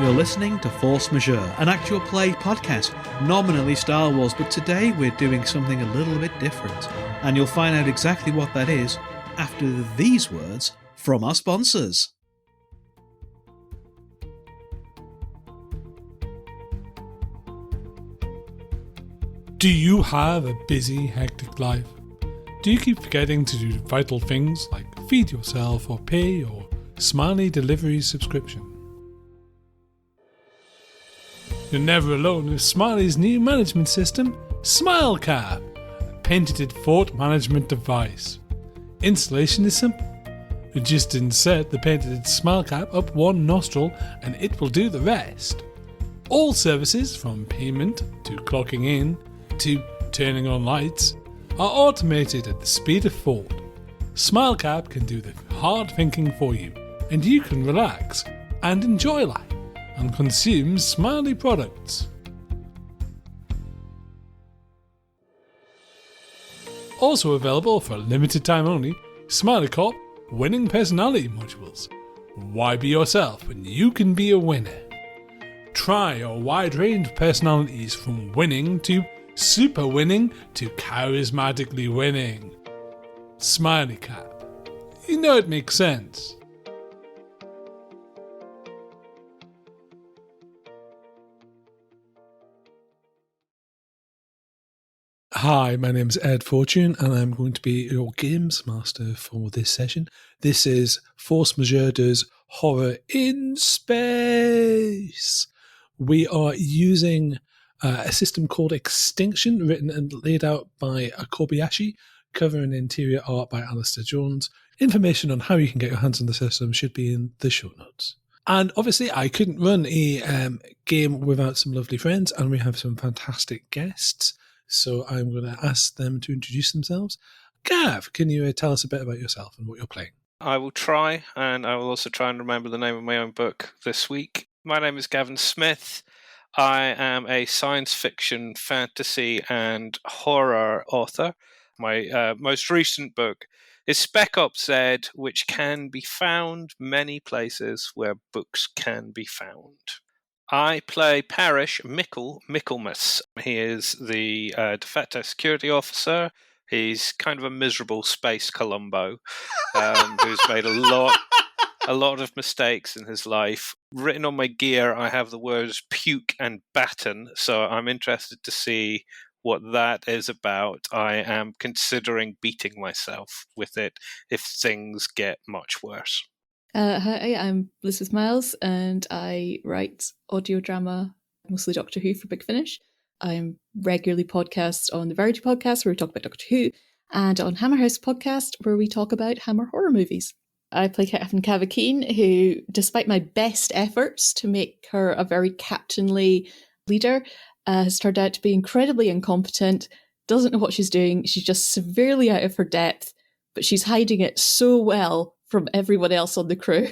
You're listening to Force Majeure, an actual play podcast, nominally Star Wars, but today we're doing something a little bit different, and you'll find out exactly what that is after these words from our sponsors. Do you have a busy, hectic life? Do you keep forgetting to do vital things like feed yourself or pay your Smiley delivery subscription? You're never alone with Smiley's new management system, SmileCap, a patented thought management device. Installation is simple. You just insert the patented SmileCap up one nostril and it will do the rest. All services, from payment to clocking in to turning on lights, are automated at the speed of thought. SmileCap can do the hard thinking for you, and you can relax and enjoy life and consume Smiley products. Also available for a limited time only, Smiley Corp winning personality modules. Why be yourself when you can be a winner? Try a wide range of personalities from winning to super winning to charismatically winning. Smiley Cap. You know it makes sense. Hi, my name's Ed Fortune and I'm going to be your games master for this session. This is Force Majeure does Horror in Space. We are using a system called Extinction, written and laid out by Kobayashi, cover and interior art by Alistair Jones. Information on how you can get your hands on the system should be in the show notes. And obviously I couldn't run a game without some lovely friends, and we have some fantastic guests. So I'm going to ask them to introduce themselves. Gav, can you tell us a bit about yourself and what you're playing? I will try, and I will also try and remember the name of my own book this week. My name is Gavin Smith. I am a science fiction, fantasy, and horror author. My most recent book is Spec Ops Z, which can be found many places where books can be found. I play Parish Michaelmas. He is the de facto security officer. He's kind of a miserable space Columbo who's made a lot of mistakes in his life. Written on my gear, I have the words puke and batten, so I'm interested to see what that is about. I am considering beating myself with it if things get much worse. Hi, I'm Elizabeth Miles, and I write audio drama, mostly Doctor Who for Big Finish. I'm regularly podcast on the Verity podcast, where we talk about Doctor Who, and on Hammer House podcast, where we talk about Hammer horror movies. I play Captain Cavakeen, who, despite my best efforts to make her a very captainly leader, has turned out to be incredibly incompetent, doesn't know what she's doing, she's just severely out of her depth, but she's hiding it so well from everyone else on the crew.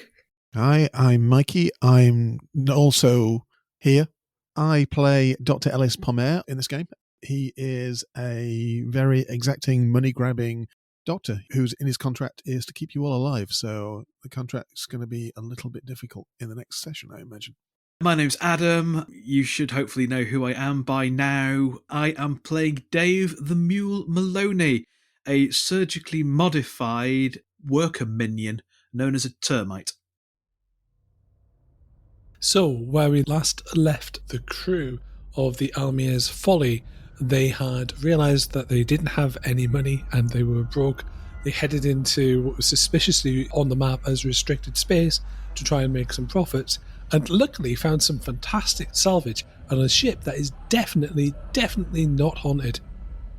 Hi, I'm Mikey. I'm also here. I play Dr. Ellis Pomer in this game. He is a very exacting, money-grabbing doctor who's in his contract is to keep you all alive, so the contract's going to be a little bit difficult in the next session, I imagine. My name's Adam. You should hopefully know who I am by now. I am playing Dave the Mule Maloney, a surgically modified worker minion known as a termite. So, where we last left the crew of the Almir's Folly, they had realised that they didn't have any money and they were broke. They headed into what was suspiciously on the map as restricted space to try and make some profits, and luckily found some fantastic salvage on a ship that is definitely not haunted.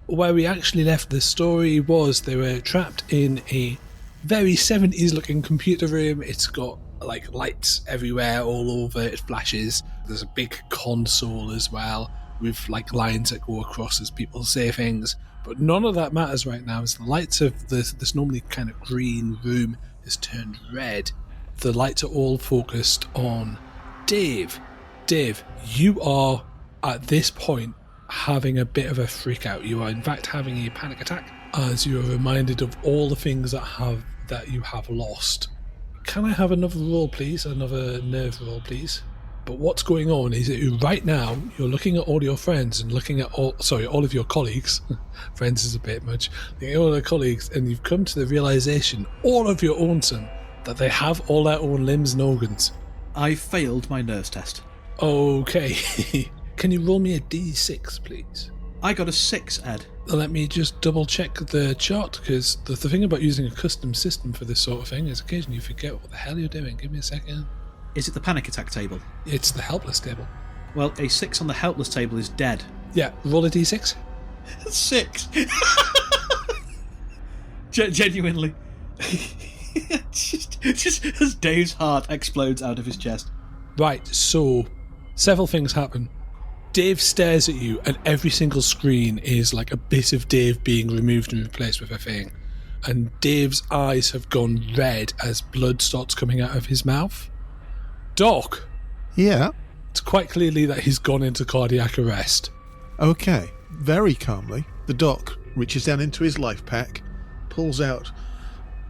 Where we actually left the story was they were trapped in a very 70s looking computer room. It's got like lights everywhere, all over, it flashes. There's a big console as well with like lines that go across as people say things, but none of that matters right now as the lights of this normally kind of green room has turned red. The lights are all focused on Dave. Dave, you are at this point having a bit of a freak out. You are in fact having a panic attack as you are reminded of all the things that you have lost. Can I have another roll, please? Another nerve roll, please? But what's going on is that right now you're looking at all your friends and looking at all of your colleagues. Friends is a bit much. Looking at all their colleagues, and you've come to the realization, all of your own son, that they have all their own limbs and organs. I failed my nurse test. Okay. Can you roll me a D6, please? I got a 6, Ed. Let me just double check the chart, because the thing about using a custom system for this sort of thing is occasionally you forget what the hell you're doing. Give me a second. Is it the panic attack table? It's the helpless table. Well, a 6 on the helpless table is dead. Yeah, roll a D6. 6. Genuinely. just as Dave's heart explodes out of his chest. Right, so several things happen. Dave stares at you, and every single screen is like a bit of Dave being removed and replaced with a thing. And Dave's eyes have gone red as blood starts coming out of his mouth. Doc. Yeah? It's quite clearly that he's gone into cardiac arrest. Okay. Very calmly, the doc reaches down into his life pack, pulls out,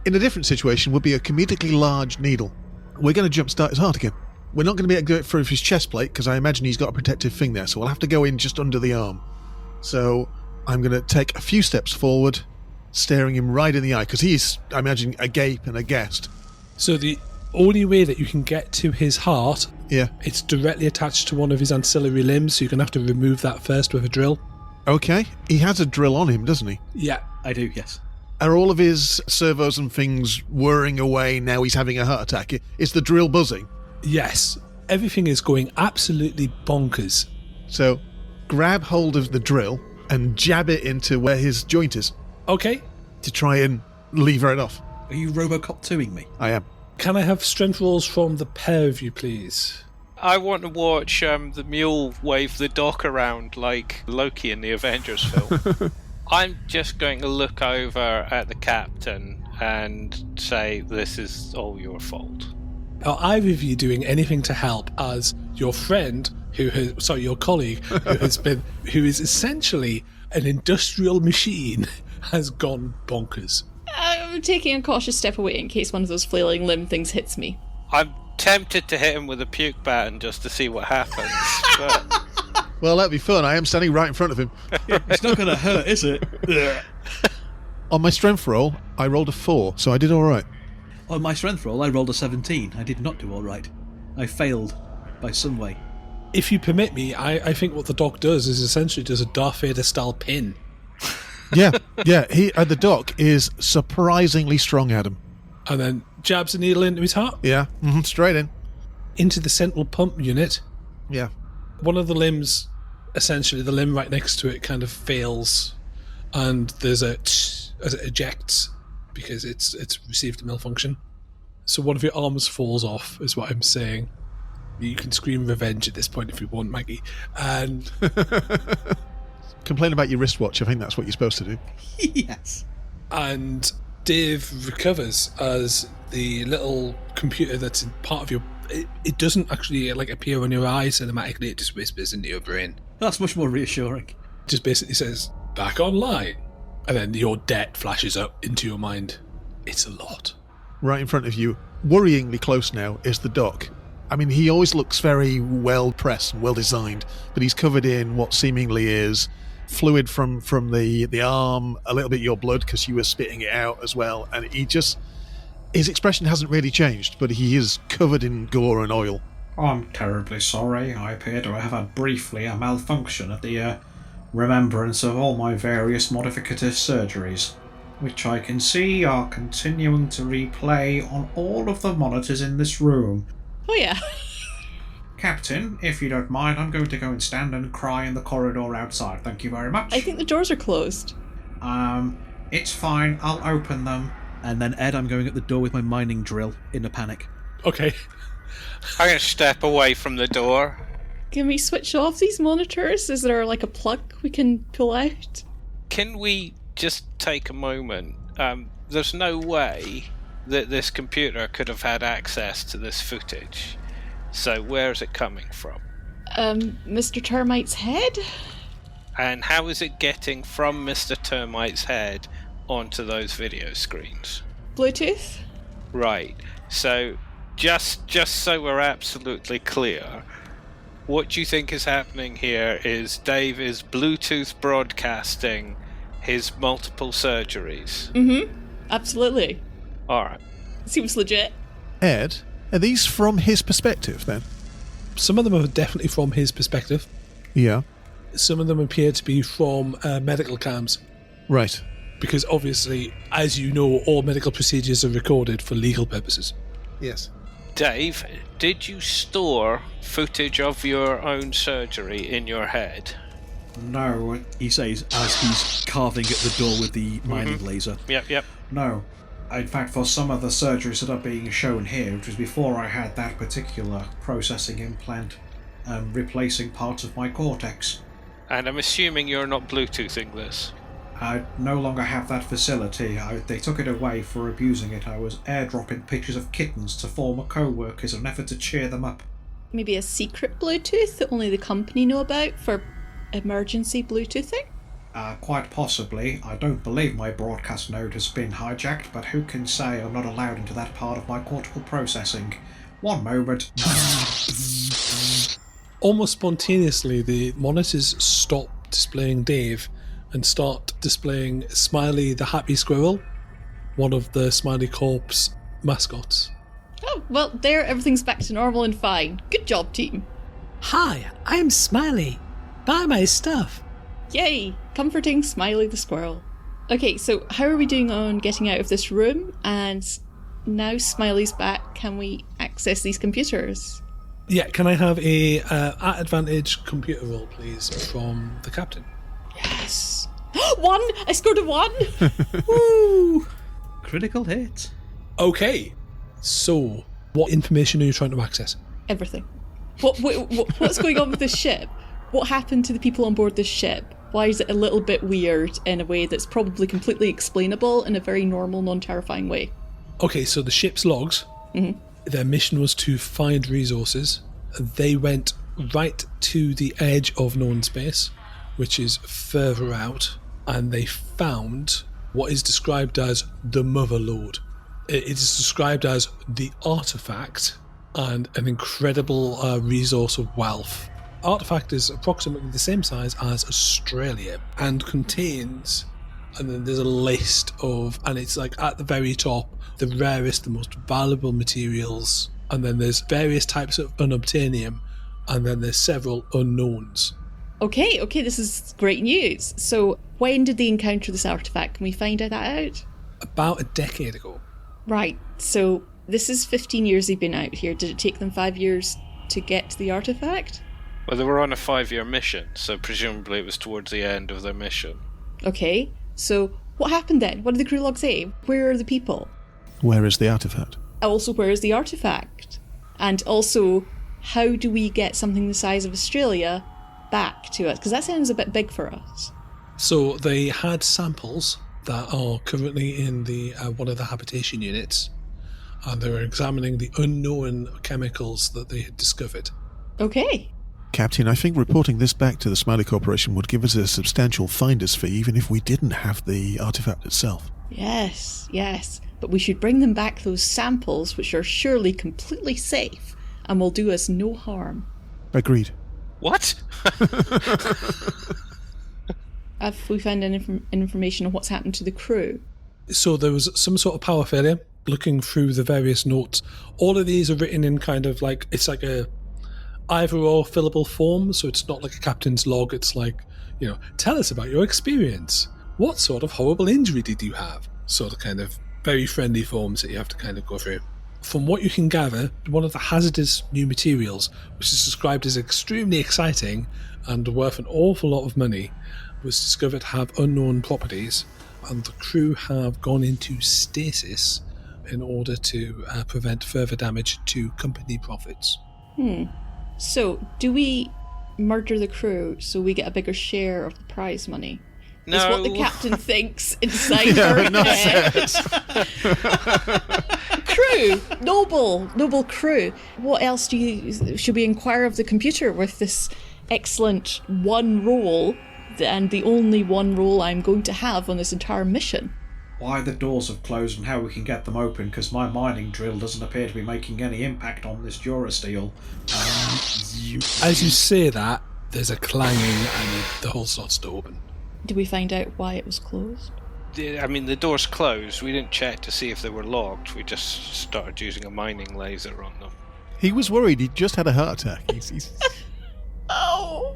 in a different situation, would be a comedically large needle. We're going to jumpstart his heart again. We're not going to be able to do it through his chest plate, because I imagine he's got a protective thing there, so we'll have to go in just under the arm. So I'm going to take a few steps forward, staring him right in the eye, because he's, I imagine, agape and aghast. So the only way that you can get to his heart, yeah, it's directly attached to one of his ancillary limbs, so you're going to have to remove that first with a drill. Okay. He has a drill on him, doesn't he? Yeah. I do, yes. Are all of his servos and things whirring away now he's having a heart attack? Is the drill buzzing? Yes. Everything is going absolutely bonkers. So, grab hold of the drill and jab it into where his joint is. Okay. To try and lever it off. Are you Robocop 2ing me? I am. Can I have strength rolls from the pair of you, please? I want to watch the mule wave the dock around like Loki in the Avengers film. I'm just going to look over at the captain and say, this is all your fault. Are either of you doing anything to help as your friend, your colleague, who is essentially an industrial machine, has gone bonkers? I'm taking a cautious step away in case one of those flailing limb things hits me. I'm tempted to hit him with a puke baton just to see what happens. But... Well, that'd be fun. I am standing right in front of him. It's not going to hurt, is it? On my strength roll, I rolled a 4, so I did all right. On my strength roll, I rolled a 17. I did not do all right. I failed by some way. If you permit me, I think what the doc does is essentially does a Darth Vader style pin. Yeah. He the doc is surprisingly strong, Adam. And then jabs a needle into his heart. Yeah, straight in. Into the central pump unit. Yeah. One of the limbs, essentially the limb right next to it, kind of fails, and there's a tsh as it ejects because it's received a malfunction. So one of your arms falls off, is what I'm saying. You can scream revenge at this point if you want, Maggie. And complain about your wristwatch. I think that's what you're supposed to do. Yes. And Dave recovers as the little computer that's in part of your... It doesn't actually appear on your eye cinematically, it just whispers into your brain. That's much more reassuring. Just basically says, back online. And then your debt flashes up into your mind. It's a lot. Right in front of you, worryingly close now, is the doc. I mean, he always looks very well pressed and well designed, but he's covered in what seemingly is fluid from the arm, a little bit of your blood because you were spitting it out as well, and his expression hasn't really changed, but he is covered in gore and oil. I'm terribly sorry. I appear to have had briefly a malfunction at the remembrance of all my various modificative surgeries, which I can see are continuing to replay on all of the monitors in this room. Oh yeah. Captain, if you don't mind, I'm going to go and stand and cry in the corridor outside. Thank you very much. I think the doors are closed. It's fine. I'll open them. And then, Ed, I'm going at the door with my mining drill in a panic. Okay. I'm going to step away from the door. Can we switch off these monitors? Is there a plug we can pull out? Can we just take a moment? There's no way that this computer could have had access to this footage. So where is it coming from? Mr. Termite's head? And how is it getting from Mr. Termite's head onto those video screens? Bluetooth? Right. So just so we're absolutely clear, what do you think is happening here is Dave is Bluetooth broadcasting his multiple surgeries. Mm-hmm. Absolutely. All right. Seems legit. Ed, are these from his perspective then? Some of them are definitely from his perspective. Yeah. Some of them appear to be from medical cams. Right. Because obviously, as you know, all medical procedures are recorded for legal purposes. Yes. Dave, did you store footage of your own surgery in your head? No, He says as he's carving at the door with the mining laser. Yep. no. In fact, for some of the surgeries that are being shown here, which was before I had that particular processing implant replacing parts of my cortex. And I'm assuming you're not Bluetoothing this. I no longer have that facility. They took it away for abusing it. I was airdropping pictures of kittens to former co-workers in an effort to cheer them up. Maybe a secret Bluetooth that only the company know about for emergency Bluetoothing? Quite possibly. I don't believe my broadcast node has been hijacked, but who can say I'm not allowed into that part of my cortical processing? One moment. Almost spontaneously, the monitors stop displaying Dave and start displaying Smiley the Happy Squirrel, one of the Smiley Corp's mascots. Oh, well, there, everything's back to normal and fine. Good job, team. Hi, I'm Smiley. Buy my stuff. Yay! Comforting Smiley the squirrel. Okay, so how are we doing on getting out of this room? And now Smiley's back, can we access these computers? Yeah, can I have a at advantage computer roll, please, from the captain? Yes. 1! I scored a 1! Woo! Critical hit. Okay, so what information are you trying to access? Everything. What's going on with this ship? What happened to the people on board this ship? Why is it a little bit weird in a way that's probably completely explainable in a very normal, non-terrifying way? Okay, so the ship's logs, their mission was to find resources. They went right to the edge of known space, which is further out, and they found what is described as the Mother Lode. It is described as the artifact and an incredible resource of wealth. Artifact is approximately the same size as Australia and contains, and then there's a list of, and it's like at the very top, the rarest, the most valuable materials, and then there's various types of unobtainium, and then there's several unknowns. Okay, this is great news. So when did they encounter this artifact? Can we find that out? About a decade ago. Right, so this is 15 years they've been out here. Did it take them 5 years to get to the artifact? Well, they were on a 5-year mission, so presumably it was towards the end of their mission. Okay, so what happened then? What did the crew log say? Where are the people? Where is the artifact? Also, where is the artifact? And also, how do we get something the size of Australia back to us? Because that sounds a bit big for us. So they had samples that are currently in the one of the habitation units, and they were examining the unknown chemicals that they had discovered. Okay. Captain, I think reporting this back to the Smiley Corporation would give us a substantial finder's fee, even if we didn't have the artifact itself. Yes. But we should bring them back those samples, which are surely completely safe and will do us no harm. Agreed. What? Have we found any information on what's happened to the crew? So there was some sort of power failure. Looking through the various notes, all of these are written in kind of like, it's like a either or fillable form, so it's not like a captain's log. It's like, tell us about your experience. What sort of horrible injury did you have? Sort of kind of very friendly forms that you have to kind of go through. From what you can gather, one of the hazardous new materials, which is described as extremely exciting and worth an awful lot of money, was discovered to have unknown properties, and the crew have gone into stasis in order to prevent further damage to company profits. So, do we murder the crew so we get a bigger share of the prize money? No. Is what the captain thinks inside her head. Crew! Noble crew. What else should we inquire of the computer with this excellent one role, and the only one role I'm going to have on this entire mission? why the doors have closed and how we can get them open, because my mining drill doesn't appear to be making any impact on this Durasteel. As you say that, there's a clanging and the hole starts to open. Did we find out why it was closed? I mean, the door's closed. We didn't check to see if they were locked. We just started using a mining laser on them. He was worried. He just had a heart attack. He's... Oh,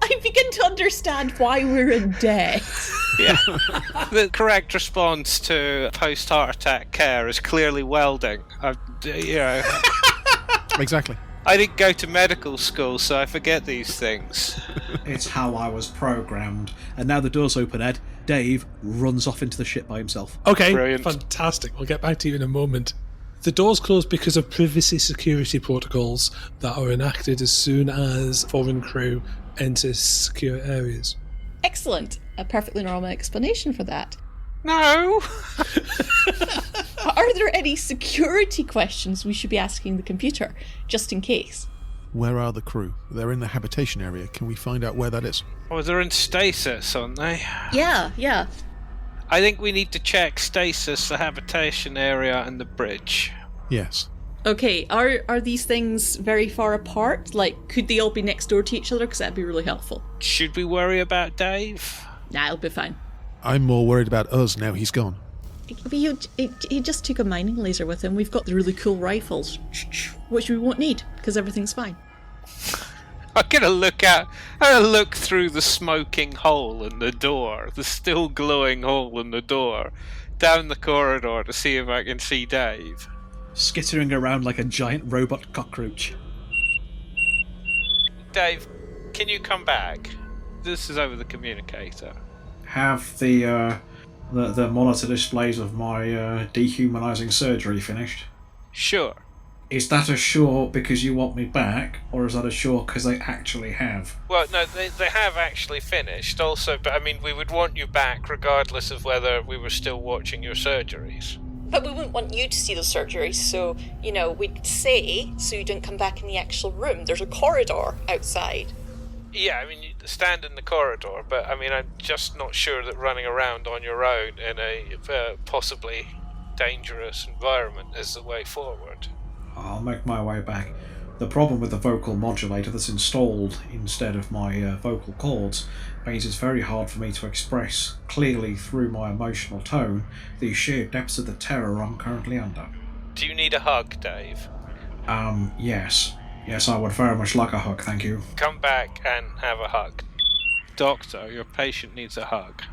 I begin to understand why we're in debt. Yeah. The correct response to post-heart attack care is clearly welding. Exactly. I didn't go to medical school, so I forget these things. It's how I was programmed. And now the door's open, Ed. Dave runs off into the ship by himself. Okay, Brilliant. fantastic. We'll get back to you in a moment. The doors close because of privacy security protocols that are enacted as soon as foreign crew enter secure areas. Excellent. A perfectly normal explanation for that. No! Are there any security questions we should be asking the computer, just in case? Where are the crew? They're in the habitation area. Can we find out where that is? Oh, they're in stasis, aren't they? Yeah. I think we need to check stasis, the habitation area, and the bridge. Yes. Okay, are these things very far apart? Like, could they all be next door to each other? Because that'd be really helpful. Should we worry about Dave? Nah, it'll be fine. I'm more worried about us now he's gone. He just took a mining laser with him. We've got the really cool rifles, which we won't need, because everything's fine. I'm gonna look through the smoking hole in the door, the still glowing hole in the door, down the corridor to see if I can see Dave. Skittering around like a giant robot cockroach. Dave, can you come back? This is over the communicator. Have the monitor displays of my dehumanizing surgery finished? Sure. Is that a sure because you want me back, or is that a sure because they actually have? Well, no, they have actually finished also, but I mean, we would want you back regardless of whether we were still watching your surgeries. But we wouldn't want you to see those surgeries, so, we'd say, so you didn't come back in the actual room. There's a corridor outside. Yeah, I mean, you stand in the corridor, but I mean, I'm just not sure that running around on your own in a possibly dangerous environment is the way forward. I'll make my way back. The problem with the vocal modulator that's installed instead of my vocal cords means it's very hard for me to express clearly through my emotional tone the sheer depths of the terror I'm currently under. Do you need a hug, Dave? Yes. Yes, I would very much like a hug, thank you. Come back and have a hug. Doctor, your patient needs a hug.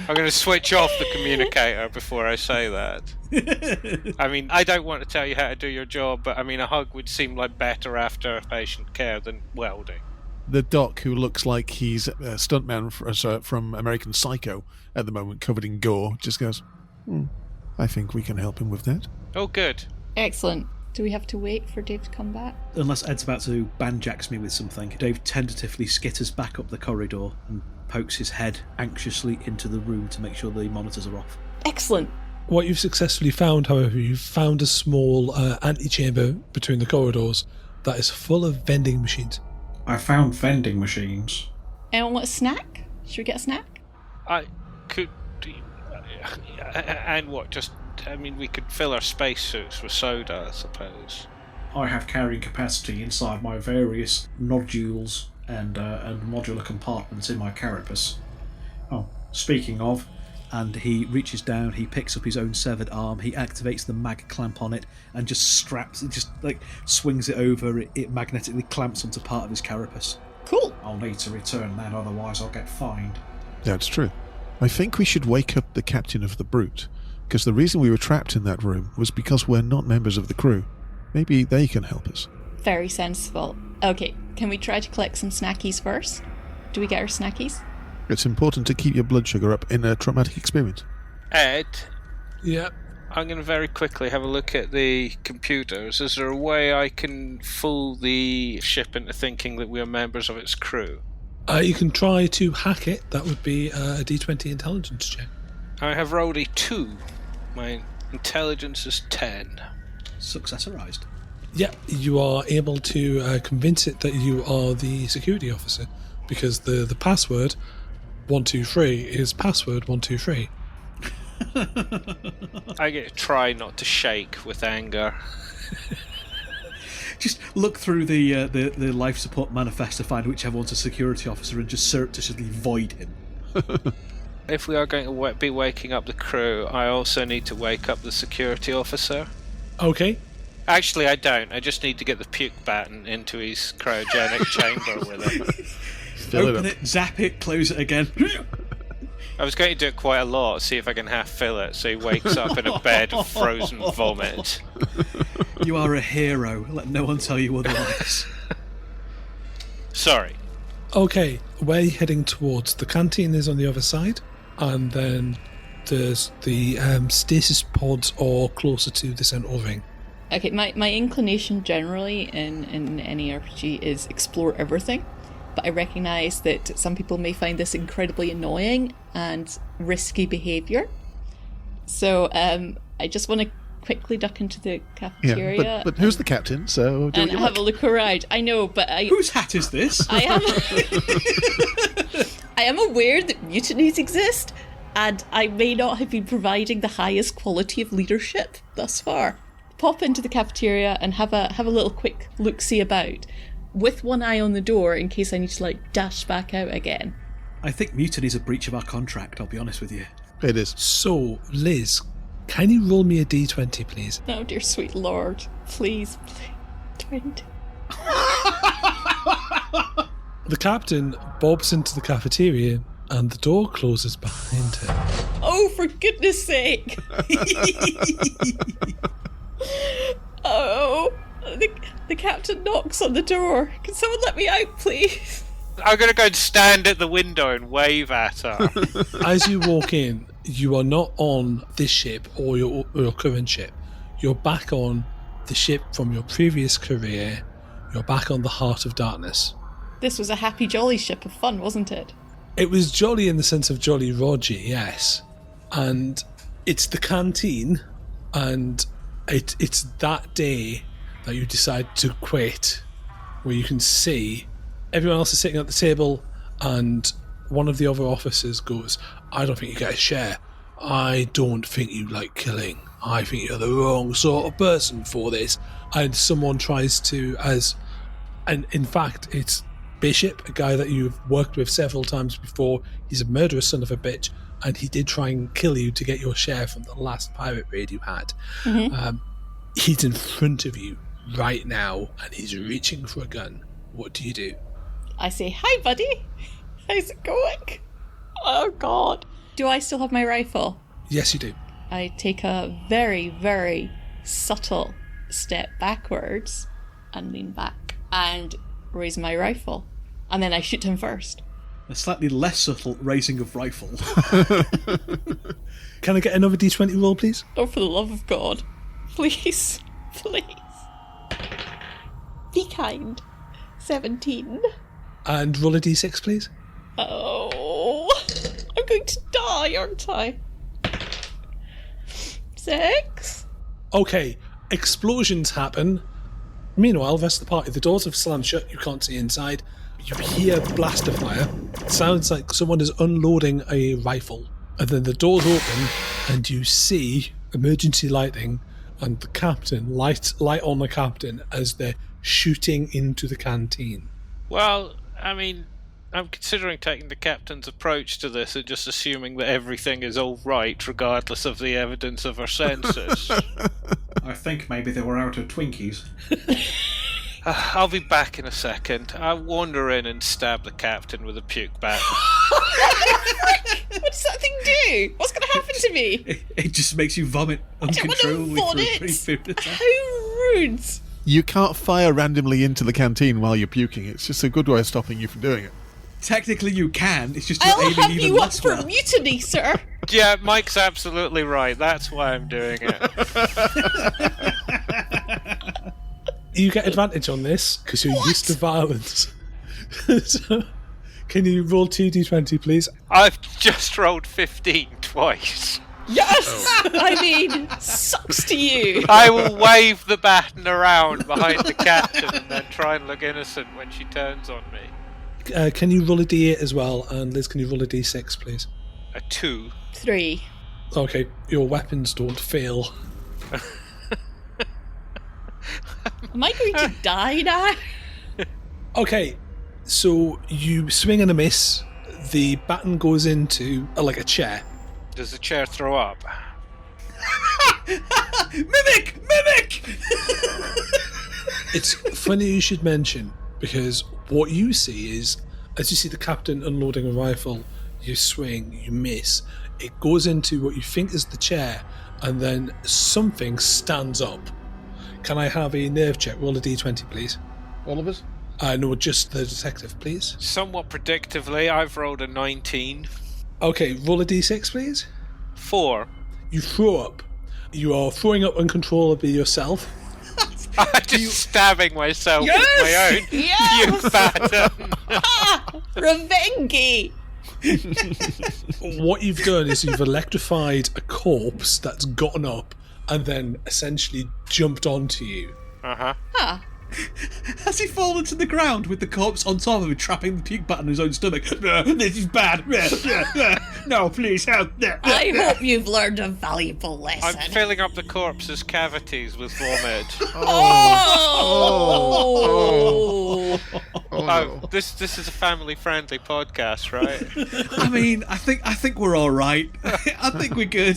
I'm going to switch off the communicator before I say that. I mean, I don't want to tell you how to do your job, but I mean, a hug would seem like better after patient care than welding. The doc, who looks like he's a stuntman from American Psycho at the moment, covered in gore, just goes, I think we can help him with that. Oh, good. Excellent. Do we have to wait for Dave to come back? Unless Ed's about to banjax me with something, Dave tentatively skitters back up the corridor and pokes his head anxiously into the room to make sure the monitors are off. Excellent. What you've successfully found, however, you've found a small antechamber between the corridors that is full of vending machines. I found vending machines. Anyone want a snack? Should we get a snack? I could... And what, just... I mean, we could fill our spacesuits with soda, I suppose. I have carrying capacity inside my various nodules and modular compartments in my carapace. Oh, speaking of... And he reaches down, he picks up his own severed arm, he activates the mag clamp on it, and just straps it, just like swings it over, it magnetically clamps onto part of his carapace. Cool. I'll need to return that, otherwise I'll get fined. That's true. I think we should wake up the captain of the Brute, because the reason we were trapped in that room was because we're not members of the crew. Maybe they can help us. Very sensible. Okay, can we try to collect some snackies first? Do we get our snackies? It's important to keep your blood sugar up in a traumatic experience. Ed? Yeah. I'm going to very quickly have a look at the computers. Is there a way I can fool the ship into thinking that we are members of its crew? You can try to hack it. That would be a D20 intelligence check. I have rolled a 2. My intelligence is 10. Successorized. Yeah, you are able to convince it that you are the security officer, because the password 123 is password 123. I get to try not to shake with anger. Just look through the life support manifest to find whichever one's a security officer and just surreptitiously void him. If we are going to be waking up the crew, I also need to wake up the security officer. Okay. Actually, I don't. I just need to get the puke baton into his cryogenic chamber with him. Open it, zap it, close it again. I was going to do it quite a lot, see if I can half fill it, so he wakes up in a bed of frozen vomit. You are a hero. Let no one tell you otherwise. Sorry. Okay, we're heading towards the canteen is on the other side, and then there's the stasis pods are closer to the central ring. Okay, my inclination generally in any RPG is explore everything, but I recognise that some people may find this incredibly annoying and risky behaviour. So I just want to quickly duck into the cafeteria. Yeah, but who's the captain? So do and what you have like. a look around. I know, but Whose hat is this? I am aware that mutinies exist, and I may not have been providing the highest quality of leadership thus far. Pop into the cafeteria and have a little quick look-see about, with one eye on the door in case I need to dash back out again. I think mutiny is a breach of our contract, I'll be honest with you. It is. So, Liz, can you roll me a d20, please? Oh, dear sweet lord. Please. 20. The captain bobs into the cafeteria and the door closes behind him. Oh, for goodness sake. Oh, the captain knocks on the door. Can someone let me out, please? I'm going to go and stand at the window and wave at her. As you walk in, you are not on this ship or your current ship. You're back on the ship from your previous career. You're back on the Heart of Darkness. This was a happy, jolly ship of fun, wasn't it? It was jolly in the sense of Jolly Roger, yes. And it's the canteen, and it's that day that you decide to quit, where you can see everyone else is sitting at the table, and one of the other officers goes, I don't think you get a share. I don't think you like killing. I think you're the wrong sort of person for this. And someone tries to, and in fact, it's Bishop, a guy that you've worked with several times before. He's a murderous son of a bitch, and he did try and kill you to get your share from the last pirate raid you had. Mm-hmm. He's in front of you right now, and he's reaching for a gun. What do you do? I say, hi, buddy. How's it going? Oh, God. Do I still have my rifle? Yes, you do. I take a very, very subtle step backwards and lean back and raise my rifle. And then I shoot him first. A slightly less subtle raising of rifle. Can I get another d20 roll, please? Oh, for the love of God. Please. Please. Be kind. 17. And roll a d6, please. Oh. I'm going to die, aren't I? 6. Okay, explosions happen. Meanwhile, the rest of the party, the doors have slammed shut, you can't see inside. You hear blaster fire. It sounds like someone is unloading a rifle. And then the doors open and you see emergency lighting and the captain, light on the captain as they're shooting into the canteen. Well, I mean, I'm considering taking the captain's approach to this and just assuming that everything is all right, regardless of the evidence of our senses. I think maybe they were out of Twinkies. I'll be back in a second. I'll wander in and stab the captain with a puke bat. What does that thing do? What's going to happen to me? It just makes you vomit uncontrollably for a brief period of time. How rude. You can't fire randomly into the canteen while you're puking. It's just a good way of stopping you from doing it. Technically you can, it's just you're I'll aiming have even you up less for well. mutiny, sir. Yeah, Mike's absolutely right. That's why I'm doing it. You get advantage on this because you're used to violence. So, can you roll 2d20, please? I've just rolled 15 twice. Yes! I mean, sucks to you. I will wave the baton around behind the captain and then try and look innocent when she turns on me. Can you roll a d8 as well? And Liz, can you roll a d6, please? A 2. 3. Okay, your weapons don't fail. Am I going to die now? Okay, so you swing and a miss. The baton goes into like a chair. Does the chair throw up? Mimic! It's funny you should mention, because what you see is, as you see the captain unloading a rifle, you swing, you miss, it goes into what you think is the chair, and then something stands up. Can I have a nerve check? Roll a d20, please. All of us? No, just the detective, please. Somewhat predictively, I've rolled a 19. Okay, roll a d6, please. 4. You throw up. You are throwing up uncontrollably yourself. I'm just stabbing myself with my own. Yes! You bastard. Revengy! What you've done is you've electrified a corpse that's gotten up and then essentially jumped onto you. Uh-huh. Huh. Has he fallen to the ground with the corpse on top of him, trapping the puke button in his own stomach? This is bad. No, please help. I hope you've learned a valuable lesson. I'm filling up the corpse's cavities with vomit. Oh! Oh, this is a family-friendly podcast, right? I mean, I think we're all right. I think we're good.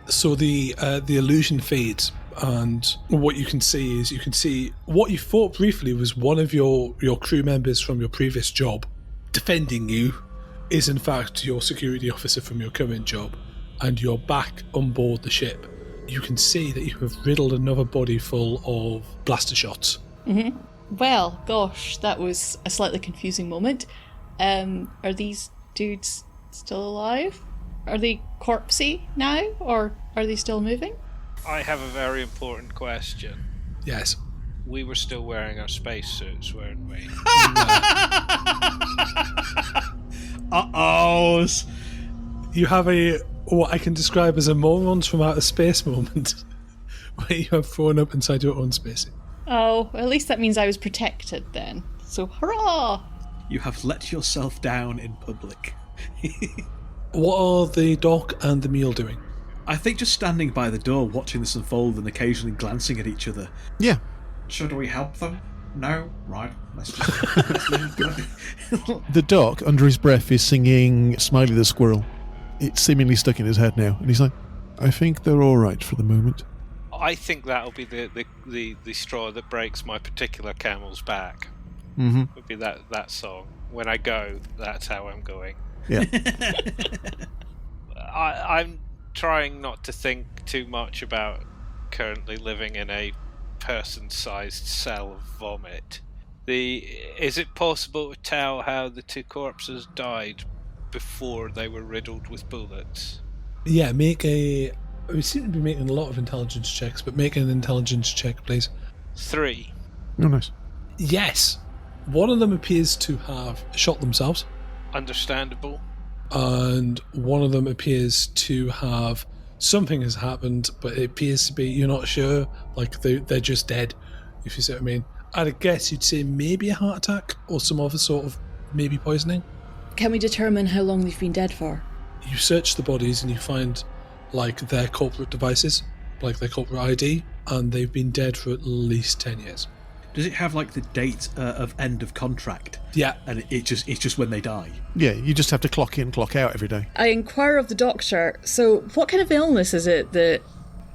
So the illusion fades, and what you can see what you thought briefly was one of your crew members from your previous job defending you is in fact your security officer from your current job, and you're back on board the ship. You can see that you have riddled another body full of blaster shots. Mm-hmm. Well, gosh, that was a slightly confusing moment. Are these dudes still alive? Are they corpsey now, or are they still moving? I have a very important question. Yes. We were still wearing our spacesuits, weren't we? Uh-oh. You have what I can describe as a morons from outer space moment where you have thrown up inside your own space. Oh, at least that means I was protected then. So, hurrah! You have let yourself down in public. What are the doc and the mule doing? I think just standing by the door, watching this unfold and occasionally glancing at each other. Yeah. Should we help them? No? Right. Let's just... The doc, under his breath, is singing Smiley the Squirrel. It's seemingly stuck in his head now. And he's like, I think they're all right for the moment. I think that'll be the straw that breaks my particular camel's back. Mm-hmm. Would be that song. When I go, that's how I'm going. Yeah. I'm trying not to think too much about currently living in a person-sized cell of vomit. Is it possible to tell how the two corpses died before they were riddled with bullets? Yeah, we seem to be making a lot of intelligence checks, but make an intelligence check, please. 3. Oh, nice. Yes. One of them appears to have shot themselves. Understandable. And one of them appears to have something has happened, but it appears to be, you're not sure, like they're just dead, if you see what I mean. I'd guess you'd say maybe a heart attack or some other sort of maybe poisoning. Can we determine how long they've been dead for? You search the bodies and you find like their corporate devices, like their corporate ID, and they've been dead for at least 10 years. Does it have like the date of end of contract? Yeah. And it's just when they die? Yeah, you just have to clock in, clock out every day. I inquire of the doctor, so what kind of illness is it that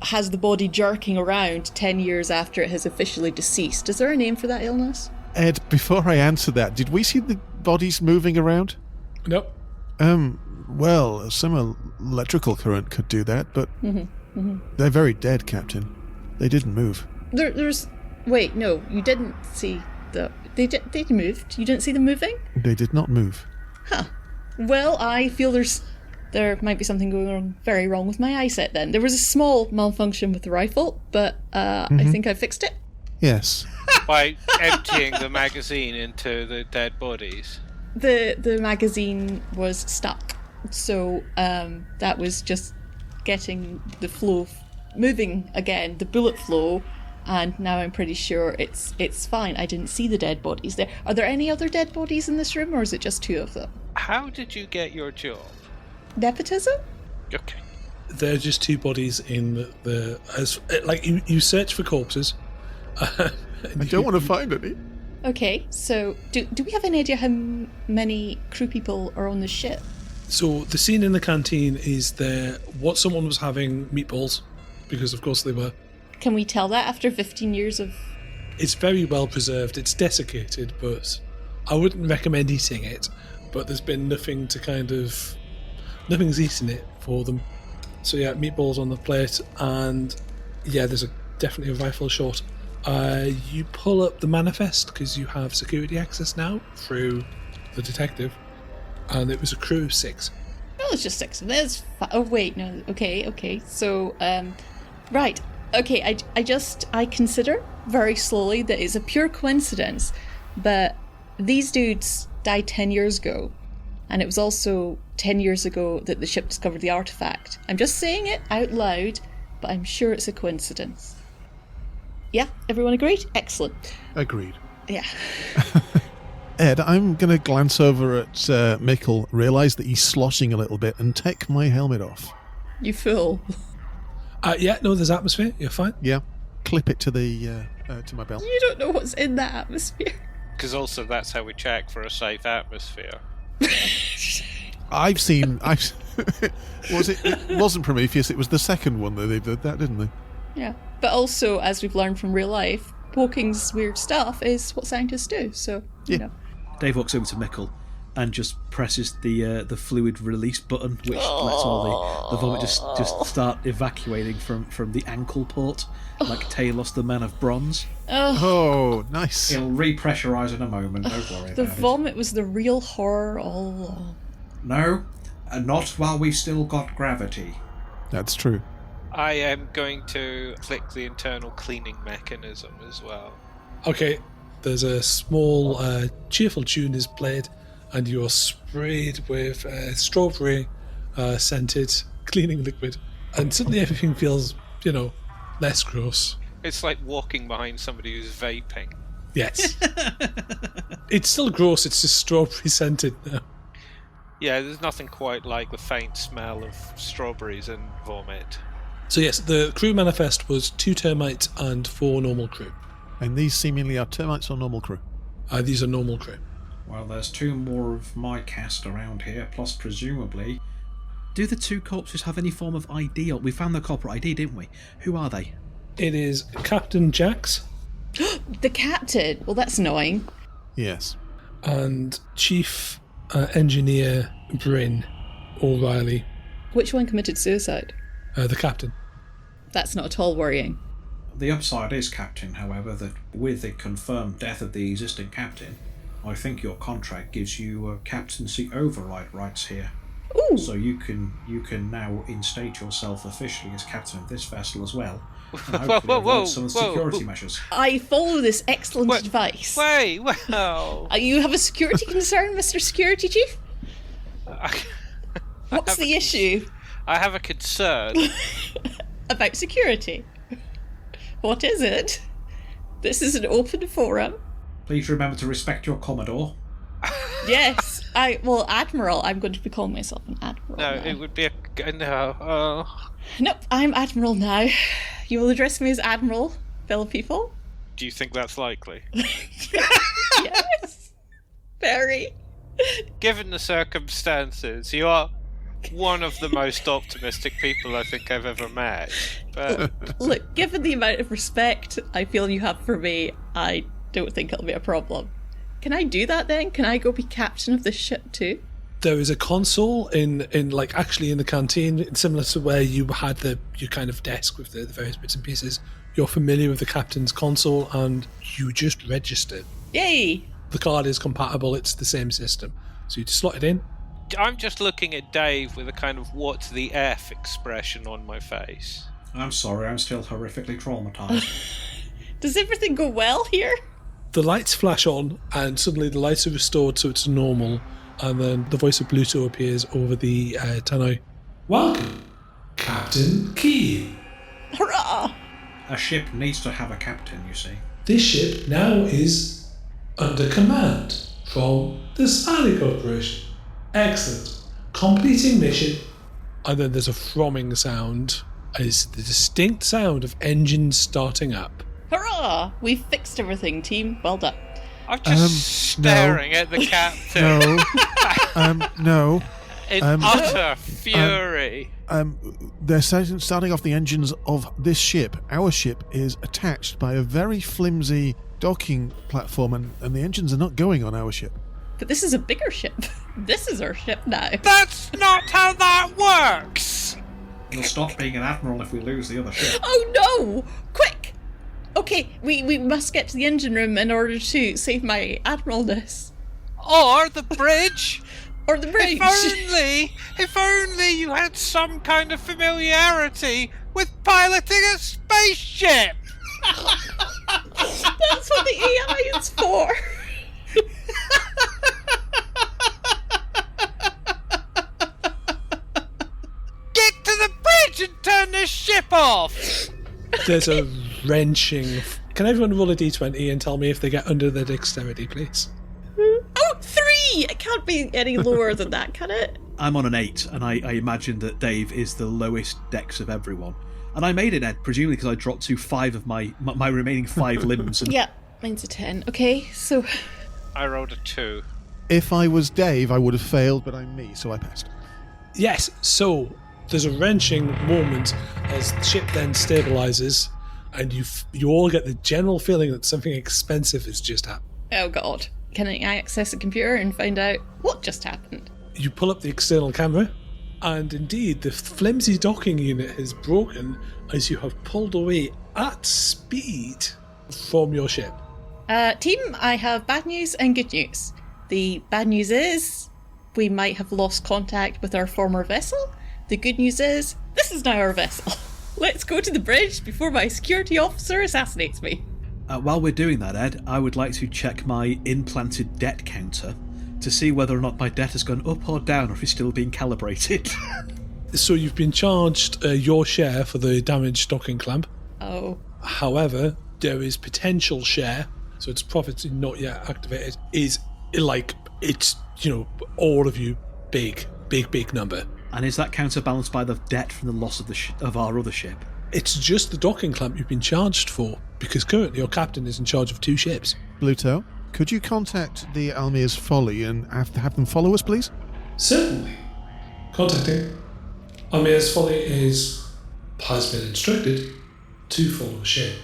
has the body jerking around 10 years after it has officially deceased? Is there a name for that illness? Ed, before I answer that, did we see the bodies moving around? Nope. Well, some electrical current could do that, but they're very dead, Captain. They didn't move. There's... Wait, no, you didn't see the... They moved? You didn't see them moving? They did not move. Huh. Well, I feel there might be something going on very wrong with my eyesight then. There was a small malfunction with the rifle, but I think I fixed it. Yes. By emptying the magazine into the dead bodies. The magazine was stuck, so that was just getting the flow moving again, the bullet flow, and now I'm pretty sure it's fine. I didn't see the dead bodies there. Are there any other dead bodies in this room, or is it just 2 of them? How did you get your job? Nepotism? Okay. There are just 2 bodies in you search for corpses. I don't want to find any. Okay, so do we have any idea how many crew people are on the ship? So the scene in the canteen is what someone was having meatballs, because of course they were. Can we tell that after 15 years of... It's very well preserved. It's desiccated, but I wouldn't recommend eating it. But there's been nothing to nothing's eaten it for them. So yeah, meatballs on the plate, and yeah, there's definitely a rifle shot. You pull up the manifest because you have security access now through the detective, and it was a crew of 6. Oh, it's just 6. There's oh wait, no. Okay. So right. Okay, I consider very slowly that it's a pure coincidence, but these dudes died 10 years ago, and it was also 10 years ago that the ship discovered the artifact. I'm just saying it out loud, but I'm sure it's a coincidence. Yeah, everyone agreed? Excellent. Agreed. Yeah. Ed, I'm going to glance over at Mikkel, realise that he's sloshing a little bit, and take my helmet off. You fool. Yeah, no, there's atmosphere. You're fine. Yeah. Clip it to my belt. You don't know what's in that atmosphere. Because also that's how we check for a safe atmosphere. It wasn't Prometheus, it was the second one that they did that, didn't they? Yeah. But also, as we've learned from real life, Hawking's weird stuff is what scientists do, so, you know. Dave walks over to Mikkel and just presses the fluid release button, which lets all the vomit just start evacuating from the ankle port, like Talos, the Man of Bronze. Oh, nice. It'll repressurise in a moment, don't worry The about vomit was the real horror all along. No, not while we've still got gravity. That's true. I am going to click the internal cleaning mechanism as well. Okay, there's a small cheerful tune is played, and you are sprayed with strawberry scented cleaning liquid, and suddenly everything feels, less gross. It's like walking behind somebody who's vaping. Yes. It's still gross, it's just strawberry scented now. Yeah, there's nothing quite like the faint smell of strawberries and vomit. So yes, the crew manifest was 2 termites and 4 normal crew. And these seemingly are termites or normal crew? These are normal crew. Well, there's 2 more of my cast around here, plus presumably... Do the 2 corpses have any form of ID? We found their corporate ID, didn't we? Who are they? It is Captain Jax. The captain? Well, that's annoying. Yes. And Chief Engineer Bryn O'Reilly. Which one committed suicide? The captain. That's not at all worrying. The upside is, Captain, however, that with the confirmed death of the existing captain, I think your contract gives you captaincy override rights here. Ooh. So you can now instate yourself officially as captain of this vessel as well. And hopefully avoid some of the security measures. I follow this excellent advice. Wait, well... You have a security concern, Mr. Security Chief? What's the issue? I have a concern. About security. What is it? This is an open forum. Please remember to respect your Commodore. Yes, Admiral. I'm going to be calling myself an Admiral. No, now. it would be no. Nope, I'm Admiral now. You will address me as Admiral, fellow people. Do you think that's likely? Yes. Very. Given the circumstances, you are one of the most optimistic people I think I've ever met. But Look, given the amount of respect I feel you have for me, I don't think it'll be a problem. Can I do that then? Can I go be captain of the ship too? There is a console in the canteen, similar to where you had your kind of desk with the various bits and pieces. You're familiar with the captain's console and you just registered. Yay! The card is compatible, it's the same system. So you just slot it in. I'm just looking at Dave with a kind of "what the F" expression on my face. I'm sorry, I'm still horrifically traumatised. Does everything go well here? The lights flash on and suddenly the lights are restored so it's normal, and then the voice of Bluto appears over the tannoy. Welcome, Captain Key. Hurrah! A ship needs to have a captain, you see. This ship now is under command from the Smiley Corporation. Excellent. Completing mission. And then there's a thromming sound. It's the distinct sound of engines starting up. Hurrah! We've fixed everything, team. Well done. I'm just staring at the captain. No. In utter fury. They're starting off the engines of this ship. Our ship is attached by a very flimsy docking platform, and the engines are not going on our ship. But this is a bigger ship. This is our ship now. That's not how that works! You'll stop being an admiral if we lose the other ship. Oh no! Quick! Okay, we must get to the engine room in order to save my admiralness. Or the bridge! Or the bridge! If only you had some kind of familiarity with piloting a spaceship! That's what the AI is for! Get to the bridge and turn this ship off! There's a wrenching... Can everyone roll a d20 and tell me if they get under their dexterity, please? Oh, 3! It can't be any lower than that, can it? I'm on an 8, and I imagine that Dave is the lowest dex of everyone. And I made it, Ed, presumably because I dropped to 5 of my remaining 5 limbs. And Yeah, mine's a 10. Okay, so... I rolled a 2. If I was Dave, I would have failed, but I'm me, so I passed. Yes, so there's a wrenching moment as the ship then stabilizes, and you all get the general feeling that something expensive has just happened. Oh god. Can I access a computer and find out what just happened? You pull up the external camera, and indeed the flimsy docking unit has broken as you have pulled away at speed from your ship. Team, I have bad news and good news. The bad news is we might have lost contact with our former vessel. The good news is this is now our vessel. Let's go to the bridge before my security officer assassinates me. while we're doing that, Ed, I would like to check my implanted debt counter to see whether or not my debt has gone up or down, or if it's still being calibrated. So you've been charged your share for the damaged docking clamp. Oh. However, there is potential share, so its profits not yet activated, is like, it's, you know, all of you, big number. And is that counterbalanced by the debt from the loss of of our other ship? It's just the docking clamp you've been charged for, because currently your captain is in charge of 2 ships. Bluto, could you contact the Almir's Folly and have them follow us, please? Certainly. Contacting. Almir's Folly has been instructed to follow a ship.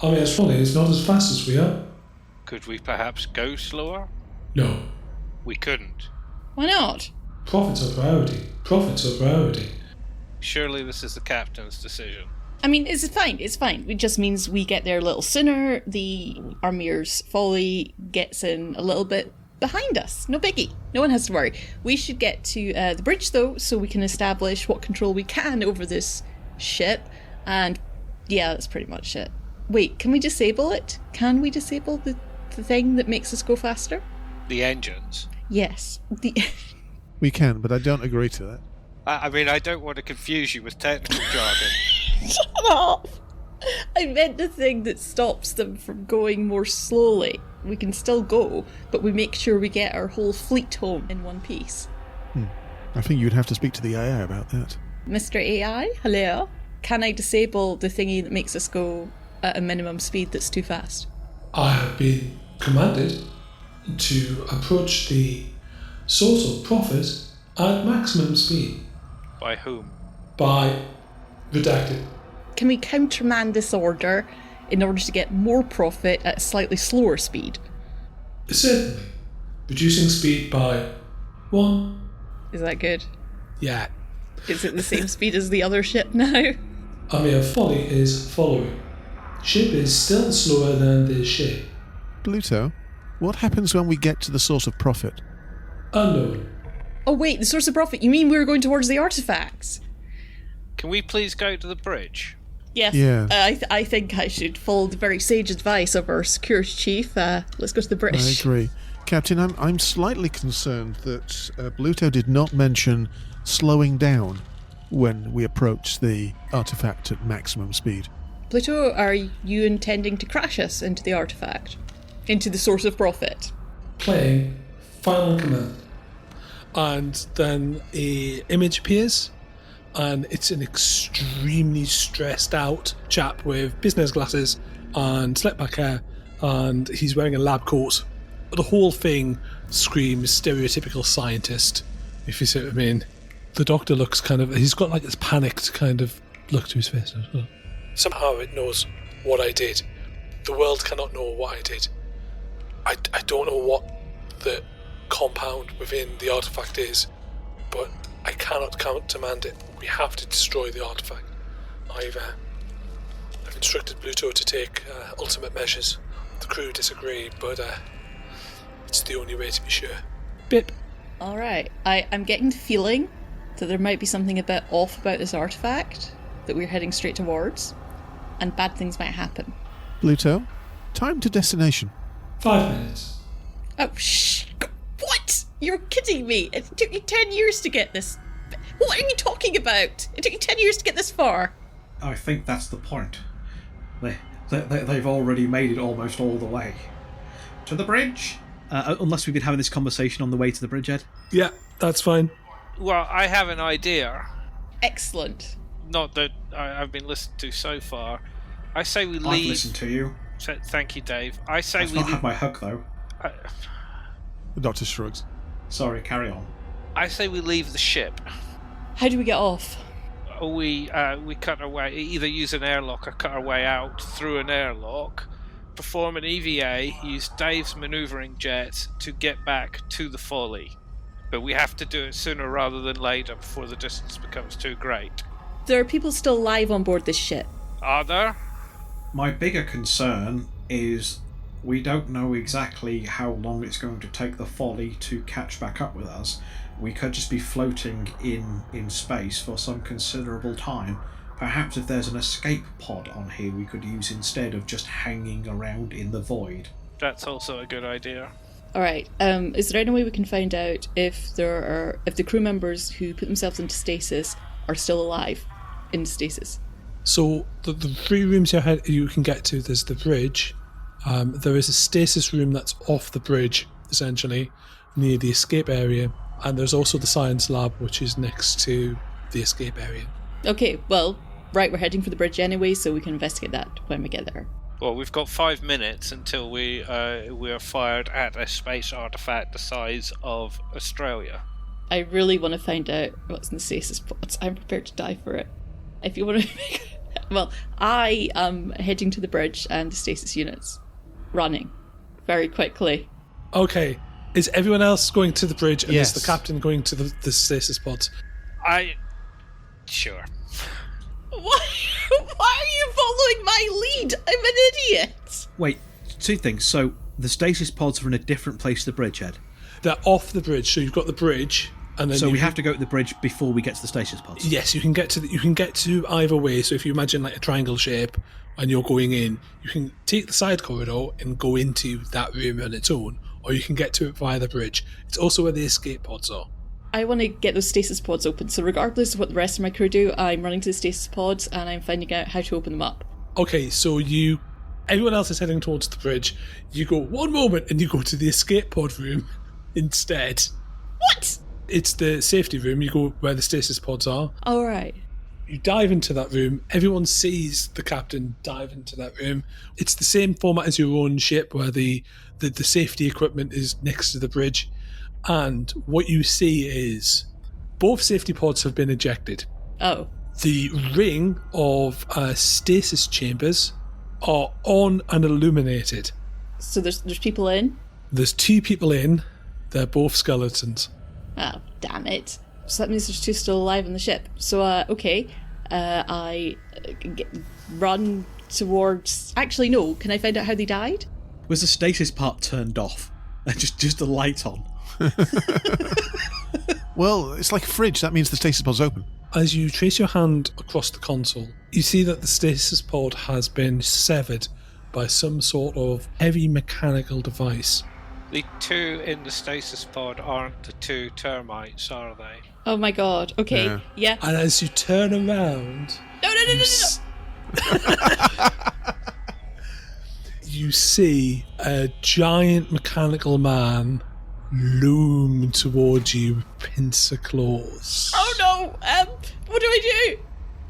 Almir's Folly is not as fast as we are. Could we perhaps go slower? No. We couldn't. Why not? Profits are priority. Profits are priority. Surely this is the captain's decision. I mean, it's fine. It just means we get there a little sooner. The Almir's Folly gets in a little bit behind us. No biggie. No one has to worry. We should get to the bridge, though, so we can establish what control we can over this ship. And yeah, that's pretty much it. Wait, can we disable it? Can we disable the thing that makes us go faster? The engines. Yes. We can, but I don't agree to that. I mean, I don't want to confuse you with technical jargon. Shut up! I meant the thing that stops them from going more slowly. We can still go, but we make sure we get our whole fleet home in one piece. I think you'd have to speak to the AI about that. Mr. AI, hello? Can I disable the thingy that makes us go at a minimum speed that's too fast? I have been commanded to approach the source of profit at maximum speed. By whom? By redacted. Can we countermand this order in order to get more profit at a slightly slower speed? Certainly. Reducing speed by 1. Is that good? Yeah. Is it the same speed as the other ship now? Almir Folly is following. Ship is still slower than this ship. Bluto, what happens when we get to the source of profit? Unknown. Oh wait, the source of profit. You mean we were going towards the artifacts? Can we please go to the bridge? Yes. Yeah. I think I should follow the very sage advice of our security chief. Let's go to the bridge. I agree. Captain, I'm slightly concerned that Bluto did not mention slowing down when we approach the artifact at maximum speed. Pluto, are you intending to crash us into the artifact? Into the source of profit? Playing Final Command. And then a image appears, and it's an extremely stressed out chap with business glasses and slick back hair, and he's wearing a lab coat. The whole thing screams stereotypical scientist, if you see what I mean. The doctor looks he's got like this panicked kind of look to his face. Somehow it knows what I did. The world cannot know what I did. I don't know what the compound within the artifact is, but I cannot countermand it. We have to destroy the artifact. I've instructed Pluto to take ultimate measures. The crew disagree, but it's the only way to be sure. Bip. Alright, I'm getting the feeling that there might be something a bit off about this artifact that we're heading straight towards, and bad things might happen. Pluto, time to destination. 5 minutes. Oh, shh! What? You're kidding me! It took you 10 years to get this. What are you talking about? It took you 10 years to get this far. I think that's the point. They've already made it almost all the way. To the bridge? Unless we've been having this conversation on the way to the bridge, Ed. Yeah, that's fine. Well, I have an idea. Excellent. Not that I've been listened to so far. I say we leave. I've listened to you. Thank you, Dave. I say I've not had my hug, though. The doctor shrugs. Sorry, carry on. I say we leave the ship. How do we get off? We cut our way, either use an airlock or cut our way out through an airlock, perform an EVA, use Dave's manoeuvring jet to get back to the Folly. But we have to do it sooner rather than later before the distance becomes too great. There are people still alive on board this ship. Are there? My bigger concern is we don't know exactly how long it's going to take the Folly to catch back up with us. We could just be floating in space for some considerable time. Perhaps if there's an escape pod on here we could use instead of just hanging around in the void. That's also a good idea. Alright, is there any way we can find out if the crew members who put themselves into stasis are still alive in stasis? So the 3 rooms you can get to, there's the bridge. There is a stasis room that's off the bridge, essentially, near the escape area. And there's also the science lab, which is next to the escape area. Okay, well, right, we're heading for the bridge anyway, so we can investigate that when we get there. Well, we've got 5 minutes until we are fired at a space artifact the size of Australia. I really want to find out what's in the stasis pods. I'm prepared to die for it. If you want to well, I am heading to the bridge and the stasis units. Running. Very quickly. Okay. Is everyone else going to the bridge and Yes. is the captain going to the stasis pods? Sure. Why are you following my lead? I'm an idiot. Wait, 2 things. So the stasis pods are in a different place to the bridge, Ed. They're off the bridge, so you've got the bridge, and then So we have to go to the bridge before we get to the stasis pods. Yes, you can get to either way. So if you imagine like a triangle shape and you're going in, you can take the side corridor and go into that room on its own, or you can get to it via the bridge. It's also where the escape pods are. I want to get those stasis pods open, so regardless of what the rest of my crew do, I'm running to the stasis pods and I'm finding out how to open them up. Okay, so everyone else is heading towards the bridge. You go 1 moment and you go to the escape pod room instead. What? It's the safety room. You go where the stasis pods are. Alright. You dive into that room. Everyone sees the captain dive into that room. It's the same format as your own ship, where the safety equipment is next to the bridge. And what you see is both safety pods have been ejected. Oh. The ring of stasis chambers are on and illuminated. So there's people in? There's 2 people in. They're both skeletons. Oh, damn it. So that means there's 2 still alive on the ship. So, okay. I run towards... Actually, no. Can I find out how they died? Was the stasis part turned off? Just the light on? Well, it's like a fridge. That means the stasis pod's open. As you trace your hand across the console, you see that the stasis pod has been severed by some sort of heavy mechanical device. The 2 in the stasis pod aren't the 2 termites, are they? Oh my god. Okay. Yeah. And as you turn around, No. You see a giant mechanical man loom towards you with pincer claws. Oh no! What do I do?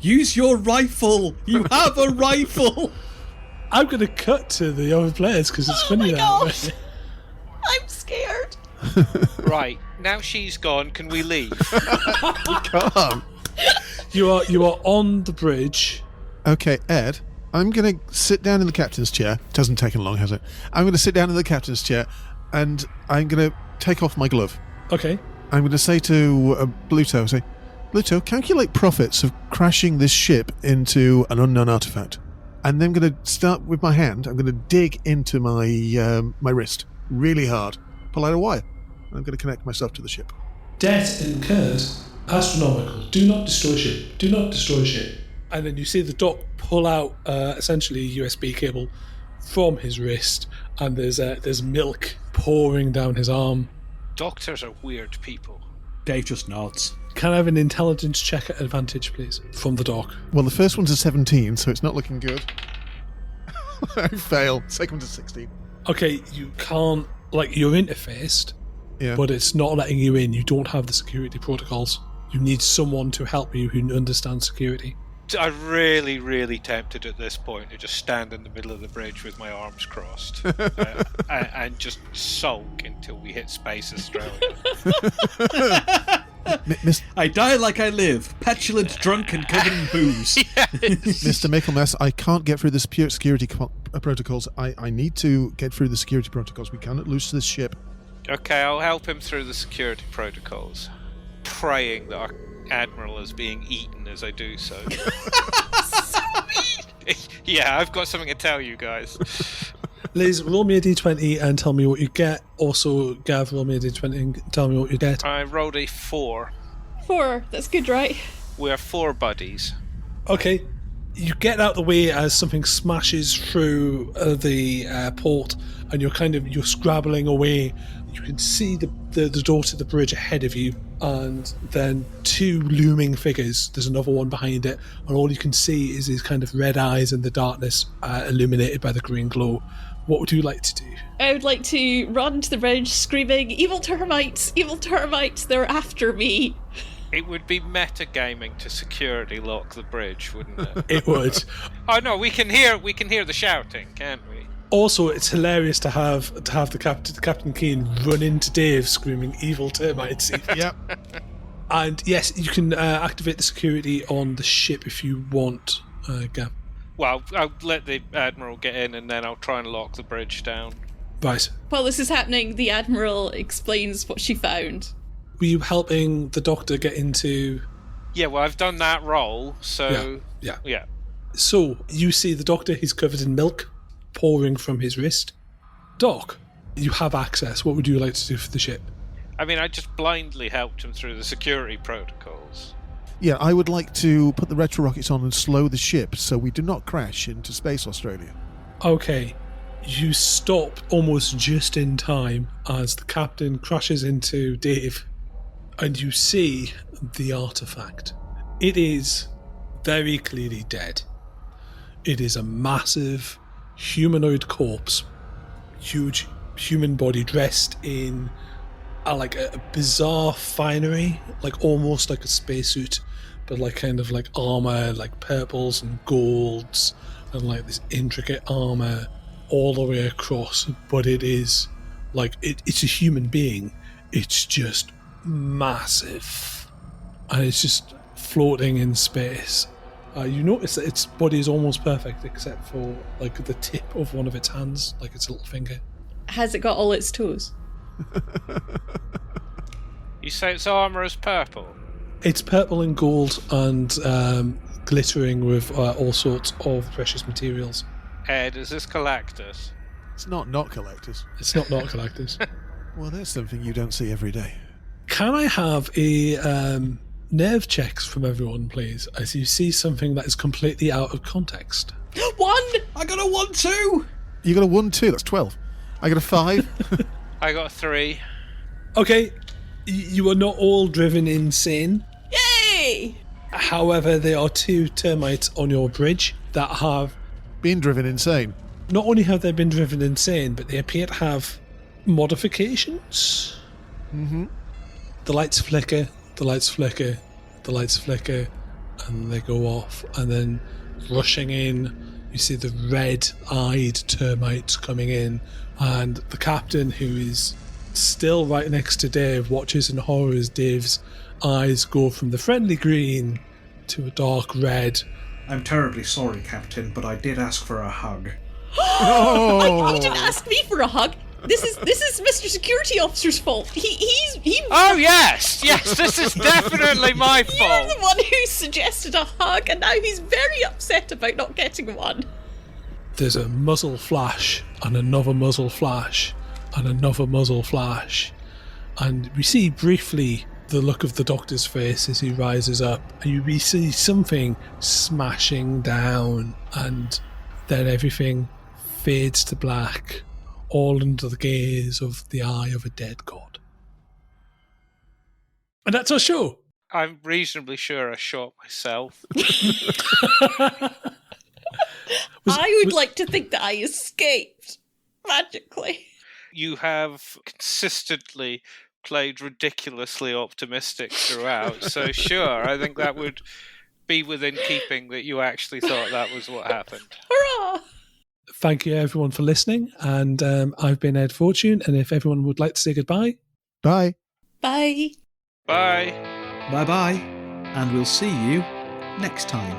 Use your rifle! You have a rifle! I'm going to cut to the other players because it's funny my that way. gosh. I'm scared. Right, now she's gone, can we leave? Come on. You are on the bridge. Okay, Ed, I'm going to sit down in the captain's chair. It hasn't taken long, has it? I'm going to sit down in the captain's chair and I'm going to take off my glove. Okay. I'm going to say to Bluto, Bluto, calculate profits of crashing this ship into an unknown artifact. And then I'm going to start with my hand. I'm going to dig into my my wrist really hard. Pull out a wire. I'm going to connect myself to the ship. Debt incurred. Astronomical. Do not destroy ship. Do not destroy ship. And then you see the doc pull out essentially a USB cable from his wrist, and there's milk pouring down his arm. Doctors are weird people. Dave just nods. Can I have an intelligence check at advantage, please, from the doc? Well, the first one's a 17, so it's not looking good. I fail. Second one's a 16. Okay, you can't, you're interfaced, Yeah. but it's not letting you in. You don't have the security protocols. You need someone to help you who understands security. I'm really, really tempted at this point to just stand in the middle of the bridge with my arms crossed and just sulk until we hit Space Australia. I die like I live, petulant, drunk, and covered in booze. Mr. Michaelmas, I can't get through the security protocols. I need to get through the security protocols. We cannot lose this ship. Okay, I'll help him through the security protocols, praying that our Admiral is being eaten as I do so. Yeah, I've got something to tell you guys. Liz, roll me a d20 and tell me what you get. Also, Gav, roll me a d20 and tell me what you get. I rolled a 4. 4. That's good, right? We are 4 buddies. Okay, you get out the way as something smashes through the port, and you're scrabbling away. You can see the door to the bridge ahead of you, and then 2 looming figures. There's another one behind it, and all you can see is his kind of red eyes in the darkness, illuminated by the green glow. What would you like to do? I would like to run to the bridge screaming, evil termites, they're after me. It would be metagaming to security lock the bridge, wouldn't it? It would. Oh no, we can hear the shouting, can't we? Also, it's hilarious to have the Captain Keen run into Dave screaming evil termites. Yep. And yes, you can activate the security on the ship if you want, Gav. Well, I'll let the Admiral get in and then I'll try and lock the bridge down. Right. While this is happening, the Admiral explains what she found. Were you helping the Doctor get into... Yeah, well, I've done that role, so... Yeah. So, you see the Doctor, he's covered in milk, pouring from his wrist. Doc, you have access. What would you like to do for the ship? I mean, I just blindly helped him through the security protocols. Yeah, I would like to put the retro rockets on and slow the ship so we do not crash into Space Australia. Okay. You stop almost just in time as the captain crashes into Dave, and you see the artifact. It is very clearly dead. It is a massive humanoid corpse, huge human body dressed in a bizarre finery, almost like a spacesuit, but kind of armor, purples and golds, and this intricate armor all the way across. But it is it's a human being. It's just massive, and it's just floating in space. You notice that its body is almost perfect except for the tip of one of its hands, its little finger. Has it got all its toes? You say its armour is purple? It's purple and gold and glittering with all sorts of precious materials. Ed, is this Galactus? It's not collectors. It's not collectors. Well, that's something you don't see every day. Can I have a nerve checks from everyone, please, as you see something that is completely out of context? 1! I got a 1 too! You got a 1 2, that's 12. I got a 5. I got a 3. Okay, you are not all driven insane. Yay! However, there are 2 termites on your bridge. that have Being driven insane. not only have they been driven insane, but they appear to have modifications. Mm-hmm. The lights flicker, the lights flicker, the lights flicker, and they go off. And then rushing in, you see the red-eyed termites coming in, and the captain, who is still right next to Dave, watches in horror as Dave's eyes go from the friendly green to a dark red. I'm terribly sorry, Captain, but I did ask for a hug. Oh! You didn't ask me for a hug. This is Mr. Security Officer's fault. He. Oh yes, this is definitely my You're fault. the one who suggested a hug, and now he's very upset about not getting one. There's a muzzle flash, and another muzzle flash, and another muzzle flash. And we see briefly the look of the Doctor's face as he rises up, and we see something smashing down, and then everything fades to black, all under the gaze of the eye of a dead god. And that's our show. I'm reasonably sure I shot myself. I would like to think that I escaped magically. You have consistently played ridiculously optimistic throughout, so sure, I think that would be within keeping that you actually thought that was what happened. Hurrah! Thank you everyone for listening, and I've been Ed Fortune, and if everyone would like to say goodbye. Bye. Bye. Bye. Bye-bye, and we'll see you next time.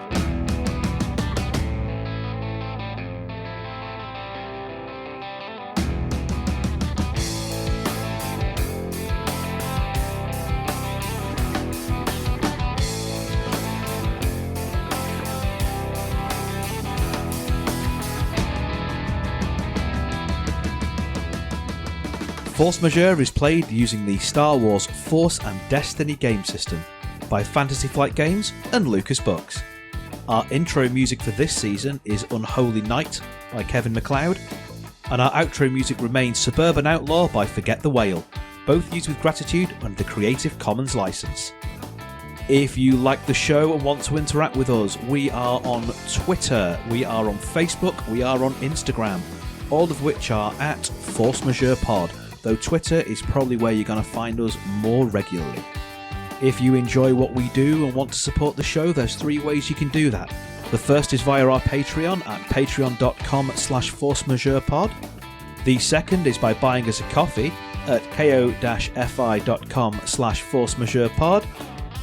Force Majeure is played using the Star Wars Force and Destiny game system by Fantasy Flight Games and Lucas Books. Our intro music for this season is Unholy Night by Kevin MacLeod, and our outro music remains Suburban Outlaw by Forget the Whale, both used with gratitude under the Creative Commons license. If you like the show and want to interact with us, we are on Twitter, we are on Facebook, we are on Instagram, all of which are at Force Majeure Pod, though Twitter is probably where you're going to find us more regularly. If you enjoy what we do and want to support the show, there's 3 ways you can do that. The first is via our Patreon at patreon.com/forcemajeurepod. The second is by buying us a coffee at ko-fi.com/forcemajeurepod.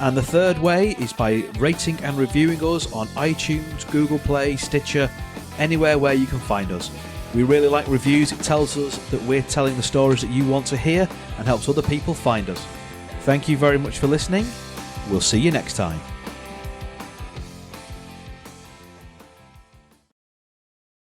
And the third way is by rating and reviewing us on iTunes, Google Play, Stitcher, anywhere where you can find us. We really like reviews. It tells us that we're telling the stories that you want to hear and helps other people find us. Thank you very much for listening. We'll see you next time.